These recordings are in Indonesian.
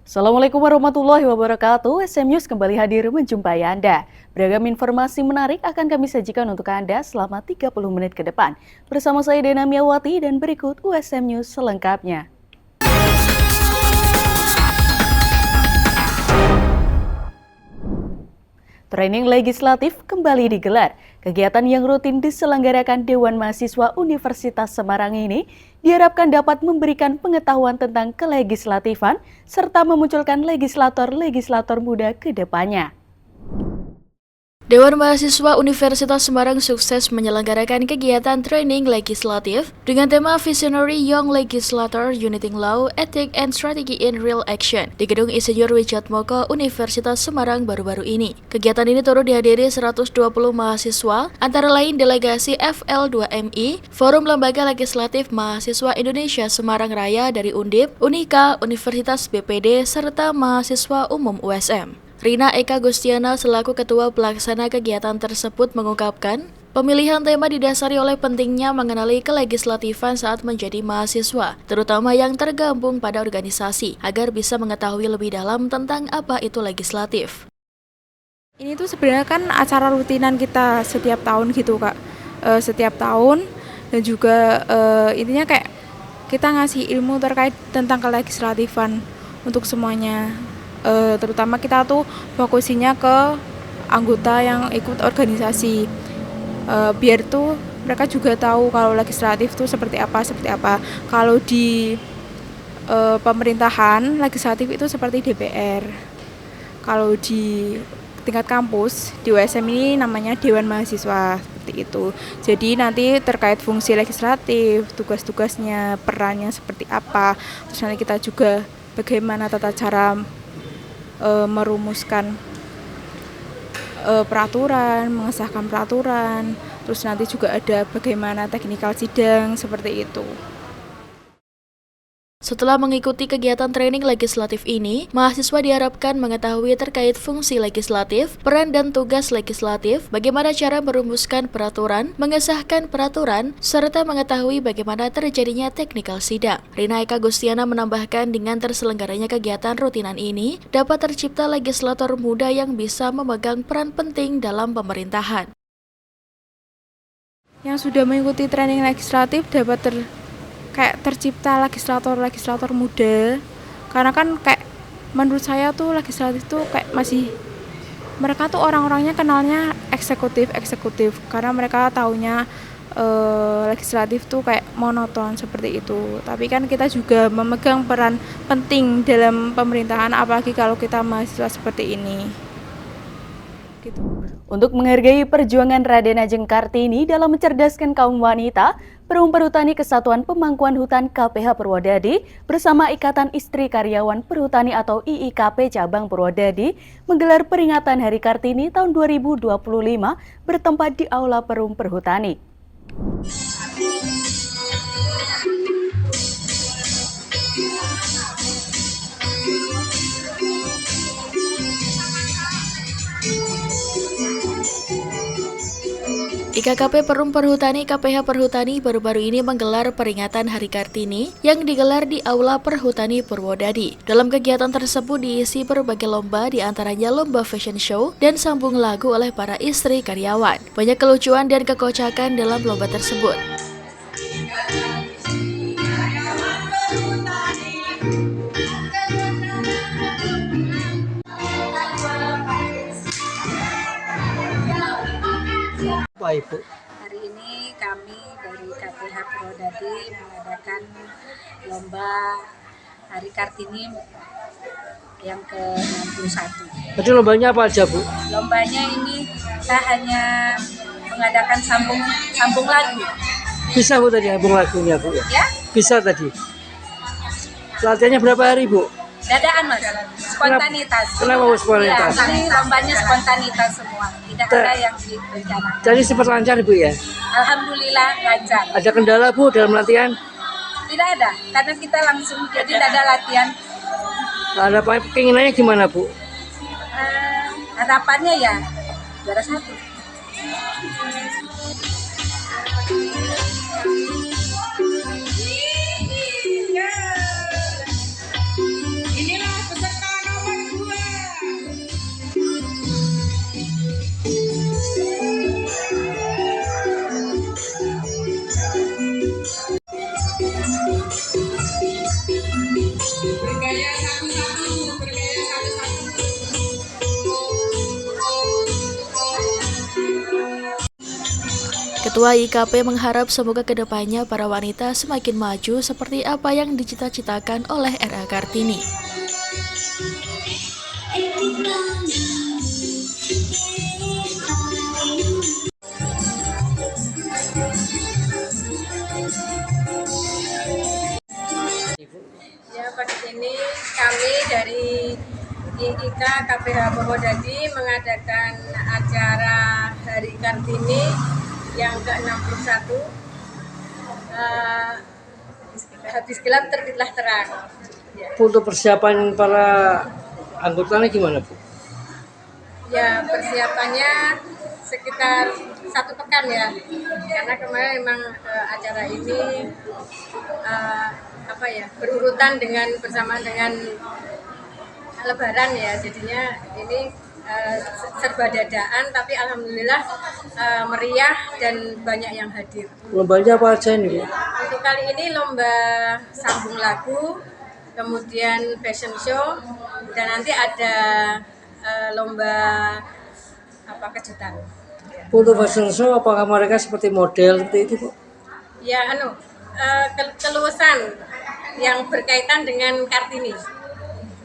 Assalamualaikum warahmatullahi wabarakatuh. SM News kembali hadir menjumpai Anda. Beragam informasi menarik akan kami sajikan untuk Anda selama 30 menit ke depan. Bersama saya Dena Miawati dan berikut USM News selengkapnya. Training legislatif kembali digelar. Kegiatan yang rutin diselenggarakan Dewan Mahasiswa Universitas Semarang ini diharapkan dapat memberikan pengetahuan tentang kelegislatifan serta memunculkan legislator-legislator muda ke depannya. Dewan Mahasiswa Universitas Semarang sukses menyelenggarakan kegiatan training legislatif dengan tema Visionary Young Legislator Uniting Law, Ethics and Strategy in Real Action di Gedung Insinyur Wijatmoko Universitas Semarang baru-baru ini. Kegiatan ini turut dihadiri 120 mahasiswa, antara lain delegasi FL2MI, Forum Lembaga Legislatif Mahasiswa Indonesia Semarang Raya dari Undip, Unika, Universitas BPD, serta mahasiswa umum USM. Rina Eka Gustiana selaku ketua pelaksana kegiatan tersebut mengungkapkan, pemilihan tema didasari oleh pentingnya mengenali kelegislatifan saat menjadi mahasiswa, terutama yang tergabung pada organisasi, agar bisa mengetahui lebih dalam tentang apa itu legislatif. Ini tuh sebenarnya kan acara rutinan kita setiap tahun gitu Kak, setiap tahun, dan juga intinya kayak kita ngasih ilmu terkait tentang kelegislatifan untuk semuanya. Terutama kita tuh fokusinya ke anggota yang ikut organisasi, biar tuh mereka juga tahu kalau legislatif tuh seperti apa. Kalau di pemerintahan, legislatif itu seperti DPR. Kalau di tingkat kampus, di USM ini namanya Dewan Mahasiswa, seperti itu. Jadi nanti terkait fungsi legislatif, tugas-tugasnya, perannya seperti apa, terus nanti kita juga bagaimana tata cara merumuskan peraturan, mengesahkan peraturan, terus nanti juga ada bagaimana teknikal sidang, seperti itu. Setelah mengikuti kegiatan training legislatif ini, mahasiswa diharapkan mengetahui terkait fungsi legislatif, peran dan tugas legislatif, bagaimana cara merumuskan peraturan, mengesahkan peraturan, serta mengetahui bagaimana terjadinya teknikal sidang. Rina Eka Gustiana menambahkan dengan terselenggaranya kegiatan rutinan ini, dapat tercipta legislator muda yang bisa memegang peran penting dalam pemerintahan. Yang sudah mengikuti training legislatif dapat tercipta legislator muda, karena kan kayak menurut saya tuh legislatif tuh kayak masih mereka tuh orang-orangnya kenalnya eksekutif karena mereka taunya legislatif tuh kayak monoton seperti itu. Tapi kan kita juga memegang peran penting dalam pemerintahan, apalagi kalau kita mahasiswa seperti ini. Gitu. Untuk menghargai perjuangan Raden Ajeng Kartini dalam mencerdaskan kaum wanita, Perum Perhutani Kesatuan Pemangkuan Hutan KPH Purwodadi bersama Ikatan Istri Karyawan Perhutani atau IIKP Cabang Purwodadi menggelar peringatan Hari Kartini tahun 2025 bertempat di Aula Perum Perhutani. IKKP Perum Perhutani KPH Perhutani baru-baru ini menggelar peringatan Hari Kartini yang digelar di Aula Perhutani Purwodadi. Dalam kegiatan tersebut diisi berbagai lomba, diantaranya lomba fashion show dan sambung lagu oleh para istri karyawan. Banyak kelucuan dan kekocakan dalam lomba tersebut. Ibu. Hari ini kami dari KPH Purwodadi mengadakan lomba Hari Kartini yang ke-61. Jadi lombanya apa aja, Bu? Lombanya ini kita hanya mengadakan sambung lagu. Bisa, Bu, tadi sambung lagunya, Bu? Ya? Bisa tadi. Latihannya berapa hari, Bu? Dadaan, Mas. Spontanitas. Kenapa spontanitas? Ya, ini lombanya spontanitas semua. Tidak ada yang direncanakan. Jadi sempat lancar, Bu, ya? Alhamdulillah lancar. Ada kendala, Bu, dalam latihan? Tidak ada, karena kita langsung jadi tidak ada latihan. Ada keinginannya gimana, Bu? Harapannya ya juara 1. Inilah peserta Ketua IKP mengharap semoga kedepannya para wanita semakin maju seperti apa yang dicita-citakan oleh RA Kartini. Ya, pagi ini kami dari IIK KPH Purwodadi mengadakan acara Hari Kartini yang ke-61. Habis gelap terbitlah terang. Ya. Untuk persiapan para anggotanya gimana, Bu? Ya, persiapannya sekitar 1 pekan ya, karena kemarin memang acara ini berurutan dengan bersamaan dengan Lebaran ya, jadinya ini serba dadaan, tapi alhamdulillah meriah dan banyak yang hadir. Lombanya apa aja ini, Bu? Untuk kali ini lomba sambung lagu, kemudian fashion show, dan nanti ada lomba kejutan. Untuk fashion show apakah mereka seperti model seperti itu, Bu? Ya, keluasan yang berkaitan dengan Kartini.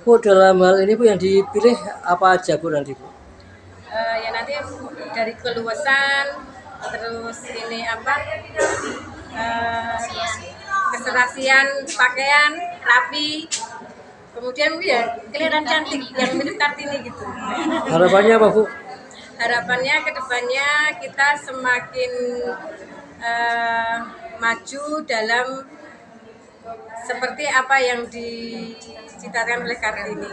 Bu, dalam hal ini Bu yang dipilih apa aja Bu nanti, Bu? Ya nanti dari keluasan, terus ini keserasian pakaian, rapi, kemudian ya kelihatan cantik yang mirip Kartini gitu. Harapannya apa, Bu? Harapannya kedepannya kita semakin maju dalam seperti apa yang diciptakan oleh Kartini.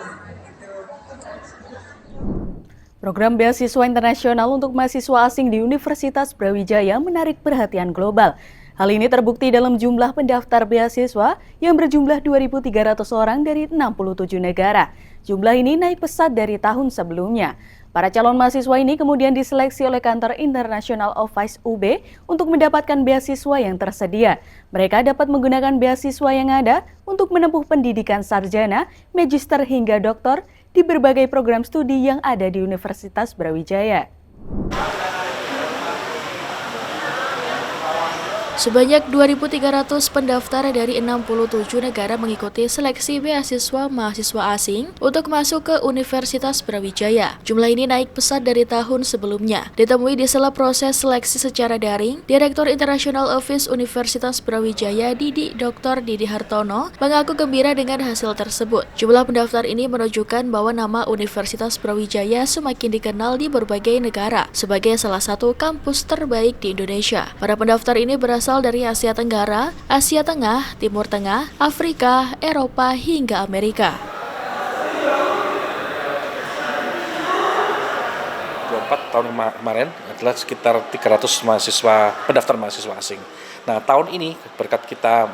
Program beasiswa internasional untuk mahasiswa asing di Universitas Brawijaya menarik perhatian global. Hal ini terbukti dalam jumlah pendaftar beasiswa yang berjumlah 2.300 orang dari 67 negara. Jumlah ini naik pesat dari tahun sebelumnya. Para calon mahasiswa ini kemudian diseleksi oleh Kantor International Office UB untuk mendapatkan beasiswa yang tersedia. Mereka dapat menggunakan beasiswa yang ada untuk menempuh pendidikan sarjana, magister hingga doktor di berbagai program studi yang ada di Universitas Brawijaya. Sebanyak 2.300 pendaftar dari 67 negara mengikuti seleksi beasiswa mahasiswa asing untuk masuk ke Universitas Brawijaya. Jumlah ini naik pesat dari tahun sebelumnya. Ditemui di sela proses seleksi secara daring, Direktur International Office Universitas Brawijaya Dr. Didi Hartono mengaku gembira dengan hasil tersebut. Jumlah pendaftar ini menunjukkan bahwa nama Universitas Brawijaya semakin dikenal di berbagai negara sebagai salah satu kampus terbaik di Indonesia. Para pendaftar ini berasal dari Asia Tenggara, Asia Tengah, Timur Tengah, Afrika, Eropa, hingga Amerika. 24 tahun kemarin adalah sekitar 300 pendaftar mahasiswa asing. Nah, tahun ini berkat kita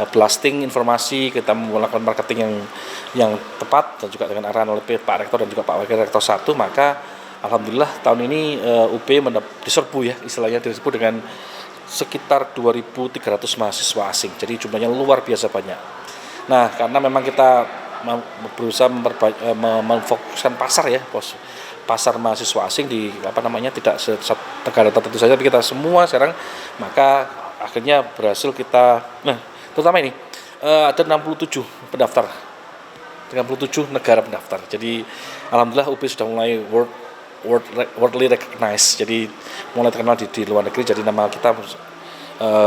blasting informasi, kita melakukan marketing yang tepat dan juga dengan arahan oleh Pak Rektor dan juga Pak Wakil Rektor 1, maka alhamdulillah tahun ini UB diserbu ya, istilahnya diserbu dengan sekitar 2.300 mahasiswa asing. Jadi jumlahnya luar biasa banyak. Nah, karena memang kita berusaha memfokuskan pasar ya, pasar mahasiswa asing di tidak negara tertentu saja, tapi kita semua sekarang, maka akhirnya berhasil kita, terutama ini ada 67 pendaftar, 37 negara pendaftar. Jadi alhamdulillah UB sudah mulai worldly recognized, jadi mulai terkenal di luar negeri. Jadi nama kita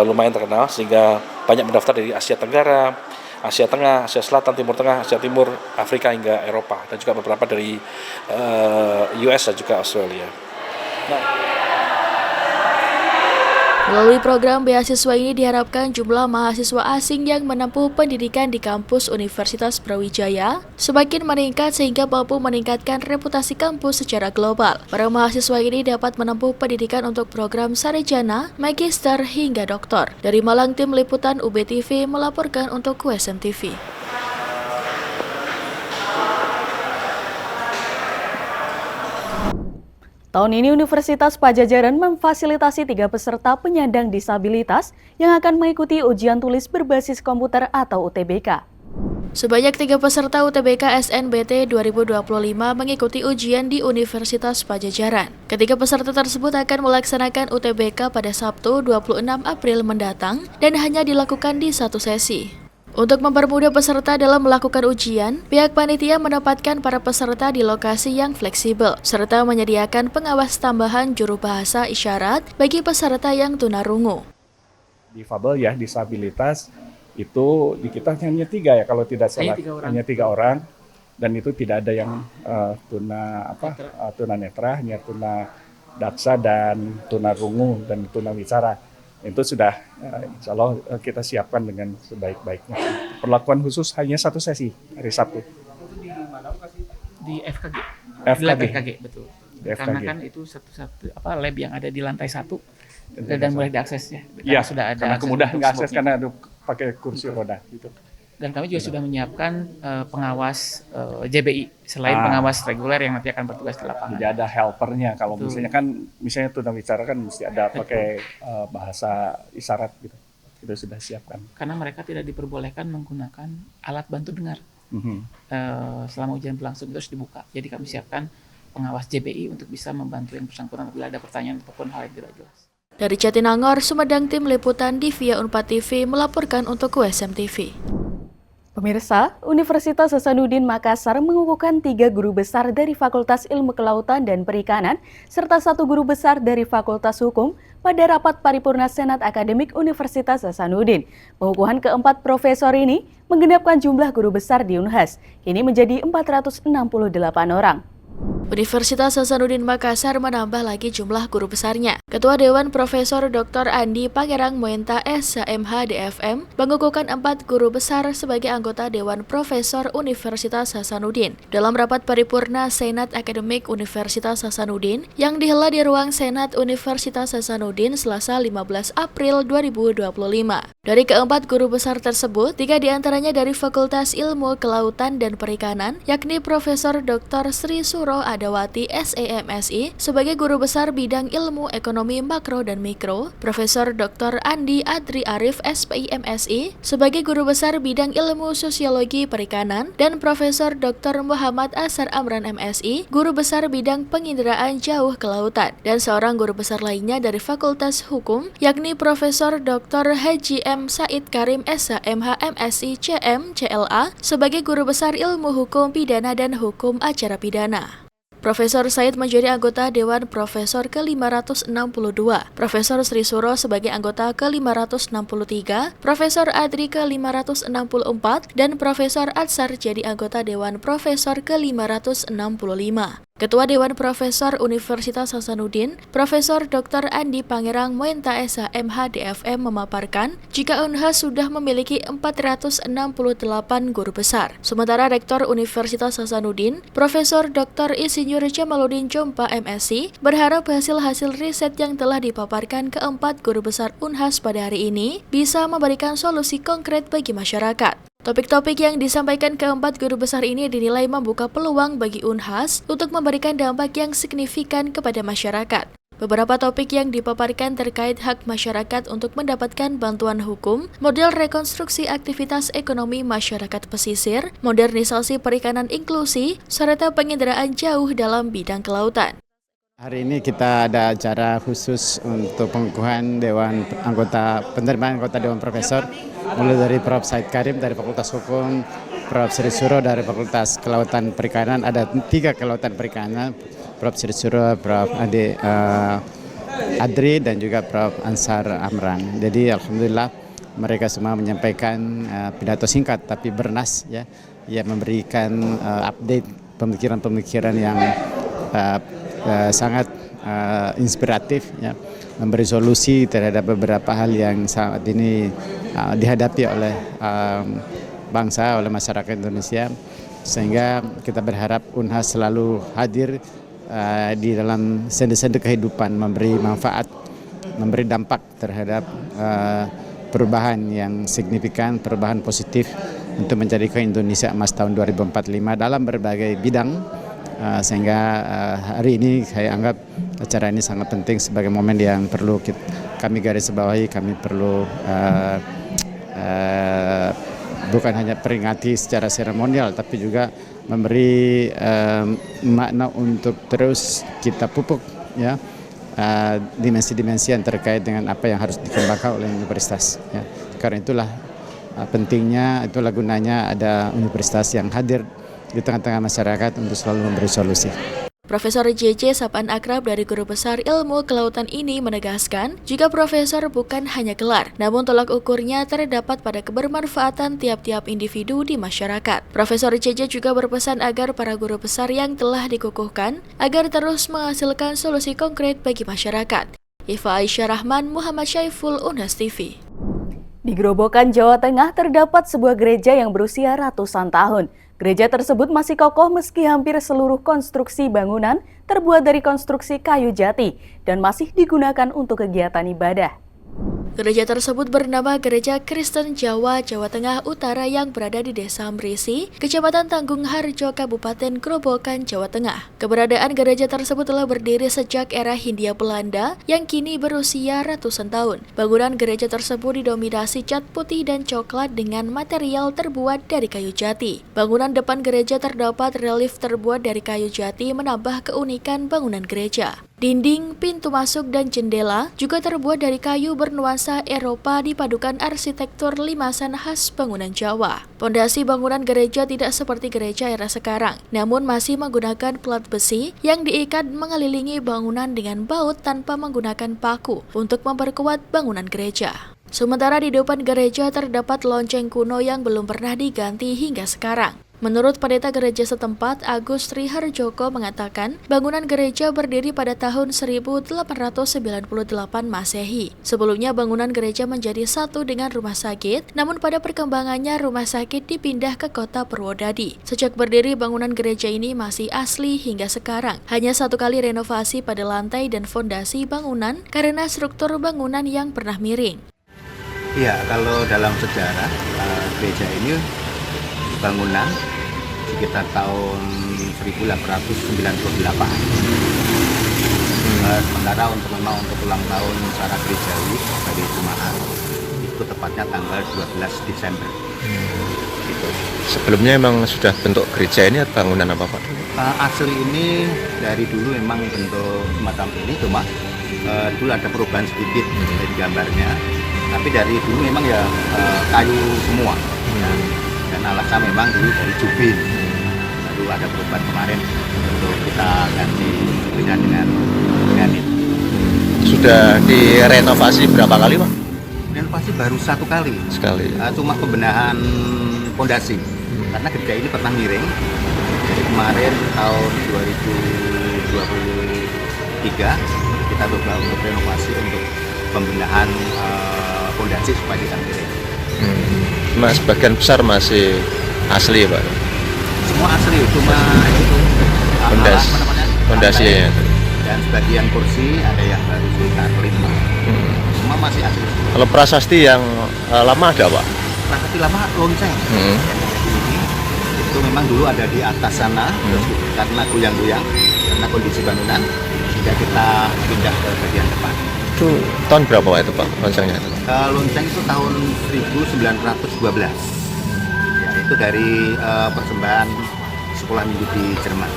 lumayan terkenal sehingga banyak mendaftar dari Asia Tenggara, Asia Tengah, Asia Selatan, Timur Tengah, Asia Timur, Afrika hingga Eropa, dan juga beberapa dari US dan juga Australia. Melalui program beasiswa ini diharapkan jumlah mahasiswa asing yang menempuh pendidikan di kampus Universitas Brawijaya semakin meningkat sehingga mampu meningkatkan reputasi kampus secara global. Para mahasiswa ini dapat menempuh pendidikan untuk program sarjana, magister hingga doktor. Dari Malang, tim liputan UB TV melaporkan untuk QSM TV. Tahun ini Universitas Padjadjaran memfasilitasi 3 peserta penyandang disabilitas yang akan mengikuti ujian tulis berbasis komputer atau UTBK. Sebanyak 3 peserta UTBK SNBT 2025 mengikuti ujian di Universitas Pajajaran. Ketiga peserta tersebut akan melaksanakan UTBK pada Sabtu 26 April mendatang dan hanya dilakukan di satu sesi. Untuk mempermudah peserta dalam melakukan ujian, pihak panitia menempatkan para peserta di lokasi yang fleksibel, serta menyediakan pengawas tambahan juru bahasa isyarat bagi peserta yang tunarungu. Difabel ya, disabilitas, itu di kita hanya 3 ya kalau tidak salah, hanya 3 orang, dan itu tidak ada yang tunanetra, hanya tuna daksa dan tunarungu dan tunawicara. Itu sudah insya Allah kita siapkan dengan sebaik-baiknya. Perlakuan khusus hanya 1 sesi hari Sabtu. Di mana lokasi? Di FKG. FKG. Di lab FKG, betul. Di FKG. Karena kan itu satu lab yang ada di lantai 1 dan mudah diakses ya. Iya, sudah ada. karena kemudahan akses karena ada pakai kursi roda gitu. Dan kami juga sudah menyiapkan pengawas JBI selain pengawas reguler yang nanti akan bertugas di lapangan. Jadi ada helpernya kalau misalnya tunawicara kan mesti ada pakai bahasa isyarat gitu. Itu sudah siapkan. Karena mereka tidak diperbolehkan menggunakan alat bantu dengar. Selama ujian berlangsung itu harus dibuka. Jadi kami siapkan pengawas JBI untuk bisa membantu yang bersangkutan apabila ada pertanyaan ataupun hal yang tidak jelas. Dari Jatinangor, Sumedang, Tim Liputan Divia Unpad TV melaporkan untuk USM TV. Pemirsa, Universitas Hasanuddin Makassar mengukuhkan 3 guru besar dari Fakultas Ilmu Kelautan dan Perikanan serta 1 guru besar dari Fakultas Hukum pada rapat paripurna Senat Akademik Universitas Hasanuddin. Pengukuhan keempat profesor ini menggenapkan jumlah guru besar di Unhas, kini menjadi 468 orang. Universitas Hasanuddin Makassar menambah lagi jumlah guru besarnya. Ketua Dewan Profesor Dr. Andi Pangerang Moenta SHMH DFM mengukuhkan 4 guru besar sebagai anggota Dewan Profesor Universitas Hasanuddin dalam rapat paripurna Senat Akademik Universitas Hasanuddin yang dihelat di ruang Senat Universitas Hasanuddin Selasa 15 April 2025. Dari keempat guru besar tersebut, 3 diantaranya dari Fakultas Ilmu Kelautan dan Perikanan, yakni Profesor Dr. Sri Suro Adawati SEMSI sebagai guru besar bidang ilmu ekonomi makro dan mikro, Profesor Dr. Andi Adri Arif SPIMSI sebagai guru besar bidang ilmu sosiologi perikanan, dan Profesor Dr. Muhammad Asar Amran MSI, guru besar bidang penginderaan jauh kelautan, dan seorang guru besar lainnya dari Fakultas Hukum, yakni Profesor Dr. Haji M. Said Karim SHMH MSI CM CLA sebagai guru besar ilmu hukum pidana dan hukum acara pidana. Profesor Said menjadi anggota Dewan Profesor ke-562, Profesor Sri Suro sebagai anggota ke-563, Profesor Adri ke-564, dan Profesor Atsar jadi anggota Dewan Profesor ke-565. Ketua Dewan Profesor Universitas Hasanuddin, Profesor Dr. Andi Pangerang Moenta SHMH DFM memaparkan jika Unhas sudah memiliki 468 guru besar. Sementara Rektor Universitas Hasanuddin, Profesor Dr. Insinyur Jamaluddin Jompa MSc, berharap hasil-hasil riset yang telah dipaparkan keempat guru besar Unhas pada hari ini bisa memberikan solusi konkret bagi masyarakat. Topik-topik yang disampaikan keempat guru besar ini dinilai membuka peluang bagi Unhas untuk memberikan dampak yang signifikan kepada masyarakat. Beberapa topik yang dipaparkan terkait hak masyarakat untuk mendapatkan bantuan hukum, model rekonstruksi aktivitas ekonomi masyarakat pesisir, modernisasi perikanan inklusi, serta penginderaan jauh dalam bidang kelautan. Hari ini kita ada acara khusus untuk pengukuhan penerimaan anggota Dewan Profesor, mulai dari Prof. Said Karim dari Fakultas Hukum, Prof. Sri Suro dari Fakultas Kelautan Perikanan, ada 3 kelautan perikanan, Prof. Sri Suro, Prof. Adri, dan juga Prof. Ansar Amran. Jadi alhamdulillah mereka semua menyampaikan pidato singkat tapi bernas ya, memberikan update pemikiran-pemikiran yang sangat inspiratif ya, memberi solusi terhadap beberapa hal yang saat ini dihadapi oleh bangsa, oleh masyarakat Indonesia, sehingga kita berharap Unhas selalu hadir di dalam sendi-sendi kehidupan, memberi manfaat, memberi dampak terhadap perubahan yang signifikan, perubahan positif untuk menjadikan Indonesia emas tahun 2045 dalam berbagai bidang. Sehingga hari ini saya anggap acara ini sangat penting sebagai momen yang perlu kami garis bawahi, kami perlu bukan hanya peringati secara seremonial, tapi juga memberi makna untuk terus kita pupuk ya dimensi-dimensi yang terkait dengan apa yang harus dikembangkan oleh universitas. Ya. Karena itulah pentingnya, itulah gunanya ada universitas yang hadir di tengah-tengah masyarakat untuk selalu memberi solusi. Profesor JJ sapaan akrab dari Guru Besar Ilmu Kelautan ini menegaskan, jika profesor bukan hanya gelar, namun tolak ukurnya terdapat pada kebermanfaatan tiap-tiap individu di masyarakat. Profesor JJ juga berpesan agar para guru besar yang telah dikukuhkan agar terus menghasilkan solusi konkret bagi masyarakat. Iva Aisyah Rahman, Muhammad Syaiful, Unas TV. Di Grobogan, Jawa Tengah terdapat sebuah gereja yang berusia ratusan tahun. Gereja tersebut masih kokoh meski hampir seluruh konstruksi bangunan terbuat dari konstruksi kayu jati dan masih digunakan untuk kegiatan ibadah. Gereja tersebut bernama Gereja Kristen Jawa, Jawa Tengah Utara yang berada di Desa Mrisi, Kecamatan Tanggung Harjo, Kabupaten Grobogan, Jawa Tengah. Keberadaan gereja tersebut telah berdiri sejak era Hindia Belanda yang kini berusia ratusan tahun. Bangunan gereja tersebut didominasi cat putih dan coklat dengan material terbuat dari kayu jati. Bangunan depan gereja terdapat relief terbuat dari kayu jati menambah keunikan bangunan gereja. Dinding, pintu masuk, dan jendela juga terbuat dari kayu bernuansa Eropa dipadukan arsitektur limasan khas bangunan Jawa. Pondasi bangunan gereja tidak seperti gereja era sekarang, namun masih menggunakan plat besi yang diikat mengelilingi bangunan dengan baut tanpa menggunakan paku untuk memperkuat bangunan gereja. Sementara di depan gereja terdapat lonceng kuno yang belum pernah diganti hingga sekarang. Menurut pendeta gereja setempat, Agus Triharjoko mengatakan bangunan gereja berdiri pada tahun 1898 Masehi. Sebelumnya bangunan gereja menjadi satu dengan rumah sakit, namun pada perkembangannya rumah sakit dipindah ke kota Purwodadi. Sejak berdiri bangunan gereja ini masih asli hingga sekarang. Hanya satu kali renovasi pada lantai dan fondasi bangunan karena struktur bangunan yang pernah miring. Iya, kalau dalam sejarah gereja ini bangunan sekitar tahun 1898. Sementara untuk ulang tahun secara gerejawi dari Jumat itu tepatnya tanggal 12 Desember. Gitu. Sebelumnya memang sudah bentuk gereja ini bangunan apa Pak? Asli ini dari dulu memang bentuk semacam ini, cuma dulu ada perubahan sedikit dari gambarnya. Tapi dari dulu memang ya kayu semua. Ya. Dan alasan memang dulu dari Jubin, lalu ada perubahan kemarin untuk kita ganti dengan granit. Sudah direnovasi berapa kali Pak? Renovasi baru satu kali. Sekali. Cuma pembenahan fondasi, karena gereja ini pernah miring. Jadi kemarin tahun 2023 kita coba untuk renovasi untuk pembenahan fondasi supaya tidak miring. Mas, sebagian besar masih asli Pak? Semua asli, cuma itu fondasinya. Dan sebagian kursi ada yang baru sekitar 5. Semua masih asli. Kalau prasasti yang lama ada Pak? Prasasti lama lonceng. Yang ada di sini itu memang dulu ada di atas sana, terus karena goyang-goyang, karena kondisi bangunan, sehingga kita pindah ke bagian depan. Itu tahun berapa Pak itu Pak loncengnya? Lonceng itu tahun 1912. Ya, itu dari persembahan sekolah minggu di Jerman.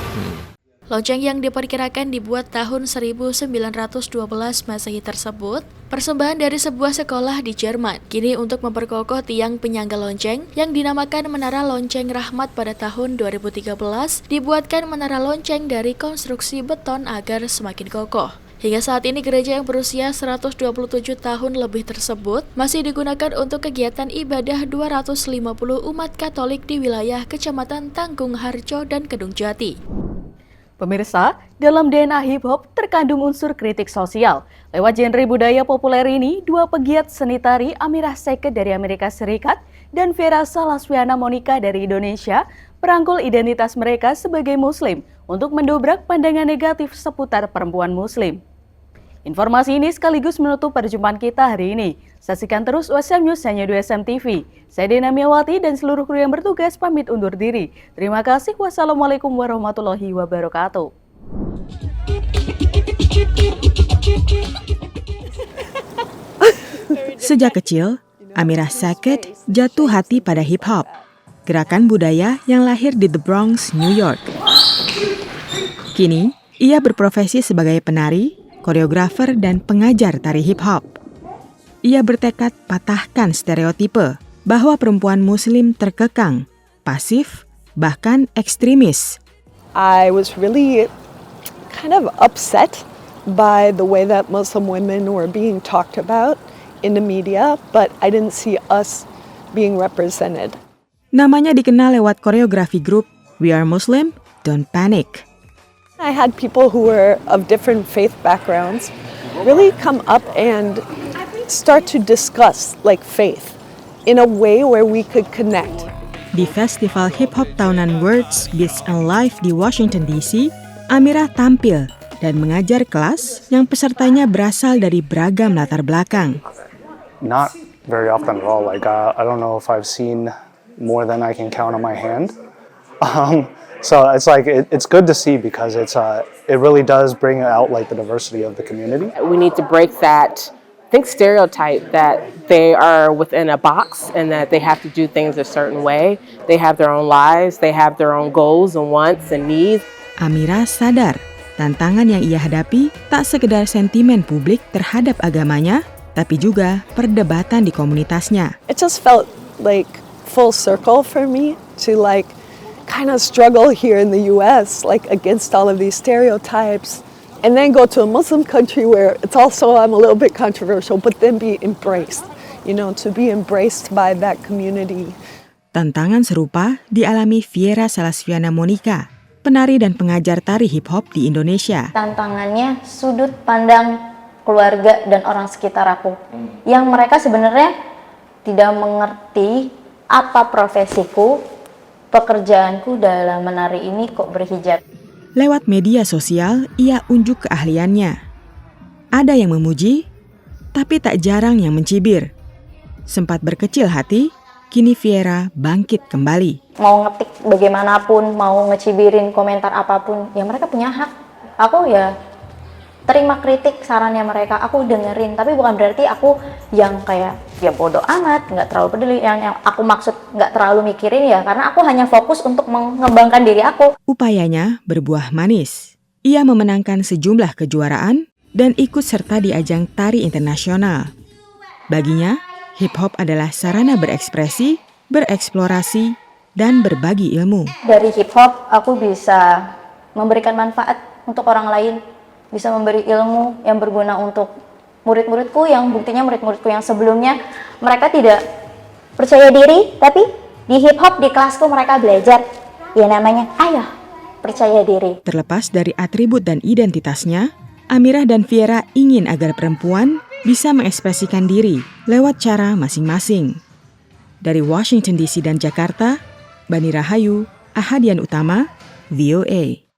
Lonceng yang diperkirakan dibuat tahun 1912 Masehi tersebut persembahan dari sebuah sekolah di Jerman. Kini untuk memperkokoh tiang penyangga lonceng yang dinamakan Menara Lonceng Rahmat pada tahun 2013 dibuatkan menara lonceng dari konstruksi beton agar semakin kokoh. Hingga saat ini gereja yang berusia 127 tahun lebih tersebut masih digunakan untuk kegiatan ibadah 250 umat Katolik di wilayah Kecamatan Tanggung Harjo dan Kedung Jati. Pemirsa, dalam DNA hip-hop terkandung unsur kritik sosial. Lewat genre budaya populer ini, dua pegiat seni tari Amirah Seket dari Amerika Serikat dan Vera Salaswiana Monica dari Indonesia merangkul identitas mereka sebagai Muslim untuk mendobrak pandangan negatif seputar perempuan Muslim. Informasi ini sekaligus menutup perjumpaan kita hari ini. Saksikan terus USM News hanya di USM TV. Saya Dena Miawati dan seluruh kru yang bertugas pamit undur diri. Terima kasih. Wassalamualaikum warahmatullahi wabarakatuh. Sejak kecil, Amira Sackett jatuh hati pada hip-hop, gerakan budaya yang lahir di The Bronx, New York. Kini, ia berprofesi sebagai penari, koreografer, dan pengajar tari hip-hop. Ia bertekad patahkan stereotipe bahwa perempuan Muslim terkekang, pasif, bahkan ekstremis. I was really kind of upset by the way that Muslim women were being talked about in the media, but I didn't see us being represented. Namanya dikenal lewat koreografi grup We Are Muslim, Don't Panic. I had people who were of different faith backgrounds really come up and start to discuss like faith in a way where we could connect. Di festival hip-hop tahunan Words, Beats, and Life di Washington DC, Amira tampil dan mengajar kelas yang pesertanya berasal dari beragam latar belakang. Not very often at all. Like I don't know if I've seen more than I can count on my hand. So it's like it's good to see because it really does bring out like the diversity of the community. We need to break that stereotype that they are within a box and that they have to do things a certain way. They have their own lives, they have their own goals and wants and needs. Amira sadar tantangan yang ia hadapi tak sekedar sentimen publik terhadap agamanya, tapi juga perdebatan di komunitasnya. It just felt like full circle for me to like kind of struggle here in the US like against all of these stereotypes and then go to a Muslim country where it's also I'm a little bit controversial but then be embraced, you know, to be embraced by that community. Tantangan serupa dialami Viera Salasviana Monica, penari dan pengajar tari hip hop di Indonesia. Tantangannya sudut pandang keluarga dan orang sekitar aku yang mereka sebenarnya tidak mengerti apa profesiku, pekerjaanku dalam menari ini kok berhijab. Lewat media sosial, ia unjuk keahliannya. Ada yang memuji, tapi tak jarang yang mencibir. Sempat berkecil hati, kini Viera bangkit kembali. Mau ngetik bagaimanapun, mau ngecibirin komentar apapun, ya mereka punya hak. Aku ya terima kritik sarannya mereka, aku dengerin, tapi bukan berarti aku yang kayak ya bodoh amat, nggak terlalu peduli. Yang aku maksud nggak terlalu mikirin ya, karena aku hanya fokus untuk mengembangkan diri aku. Upayanya berbuah manis. Ia memenangkan sejumlah kejuaraan dan ikut serta di ajang tari internasional. Baginya, hip hop adalah sarana berekspresi, bereksplorasi, dan berbagi ilmu. Dari hip hop aku bisa memberikan manfaat untuk orang lain, bisa memberi ilmu yang berguna untuk murid-muridku yang buktinya murid-muridku yang sebelumnya mereka tidak percaya diri, tapi di hip hop di kelasku mereka belajar ya namanya ayo percaya diri. Terlepas dari atribut dan identitasnya, Amira dan Viera ingin agar perempuan bisa mengekspresikan diri lewat cara masing-masing. Dari Washington DC dan Jakarta, Bani Rahayu, Ahadian Utama, VOA.